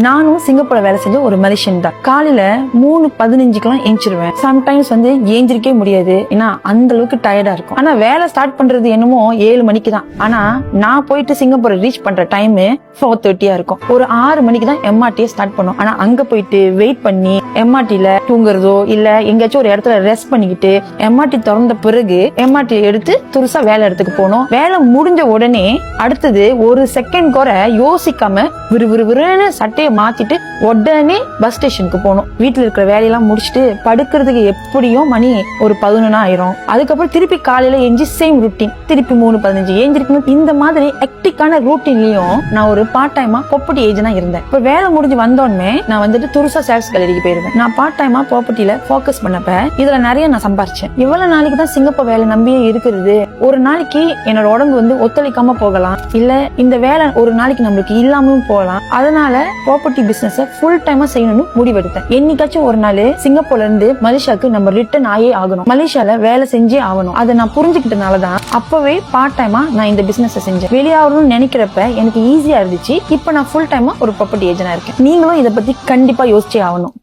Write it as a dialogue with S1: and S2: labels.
S1: நானும் சிங்கப்பூர்ல வேலை செஞ்ச ஒரு மலேசியன் தான். காலையில 3:15 ஏஞ்சிருவேன். சம்டைம்ஸ் ஏஞ்சிருக்கே முடியாது, ஏன்னா அந்த அளவுக்கு டயர்டா இருக்கும். ஆனா வேலை ஸ்டார்ட் பண்றது என்னமோ 7 மணிக்கு தான். ஆனா நான் போயிட்டு சிங்கப்பூரை ரீச் பண்ற டைம் 4:30 இருக்கும். ஒரு 6 மணிக்கு தான் எம்ஆர்டியை ஸ்டார்ட் பண்ணும். ஆனா அங்க போயிட்டு வெயிட் பண்ணி எம்ஆர்டில தூங்குறதோ இல்ல எங்கேயாச்சும் ஒரு இடத்துல ரெஸ்ட் பண்ணிக்கிட்டு எம்ஆர்டி திறந்த பிறகு எம்ஆர்டி எடுத்து துருசா வேலை இடத்துக்கு போனோம். வேலை முடிஞ்ச உடனே அடுத்தது ஒரு செகண்ட் கூட யோசிக்காம விறுவிறுன்னு சட்டையை மாத்திட்டு உடனே பஸ் ஸ்டேஷனுக்கு போனோம். வீட்டுல இருக்கிற வேலையெல்லாம் முடிச்சுட்டு படுக்கிறதுக்கு எப்படியும் மணி ஒரு 11 ஆயிரும். அதுக்கப்புறம் திருப்பி காலையில எஞ்சி சேம் ரூட்டீன், திருப்பி 3:15 ஏஞ்சிருக்கணும். இந்த மாதிரி ஹெக்டிக்கான ரூட்டீன்லயும் நான் ஒரு பார்ட் டைமா ப்ராப்பர்ட்டி ஏஜென்டா இருந்தேன். இப்ப வேலை முடிஞ்சு வந்தோடனே நான் துருசா சேல்ஸ் கேலரிக்கு போயிருவேன். நான் பார்ட் டைமா ப்ராப்பர்ட்டில போக்கஸ் பண்ணப்ப இதுல நிறைய நான் சம்பாரிச்சேன். இவ்வளவு நாளைக்கு தான் சிங்கப்பூர் வேலை நம்பியே இருக்கிறது. ஒரு நாளைக்கு என்னோட உடம்பு ஒத்துழைக்காம போகலாம், இல்ல இந்த வேலை ஒரு நாளைக்கு நம்மளுக்கு இல்லாமலும் போகலாம். அதனால ப்ராப்பர்ட்டி பிசினஸ் ஃபுல் டைமா செய்யணும்னு முடிவெடுத்தேன். என்னைக்காச்சும் ஒரு நாள் சிங்கப்பூர்ல இருந்து மலேசியாவுக்கு நம்ம ரிட்டர்ன் ஆயே ஆகணும், மலேசியால வேலை செஞ்சே ஆகணும். அதை நான் புரிஞ்சுக்கிட்டனாலதான் அப்பவே பார்ட் டைமா நான் இந்த பிசினஸ் செஞ்சேன். வெளியாகணும்னு நினைக்கிறப்ப எனக்கு ஈஸியா இருந்துச்சு. இப்ப நான் ஃபுல் டைமா ஒரு ப்ராப்பர்ட்டி ஏஜென்டா இருக்கேன். நீங்களும் இதை பத்தி கண்டிப்பா யோசிச்சே ஆகணும்.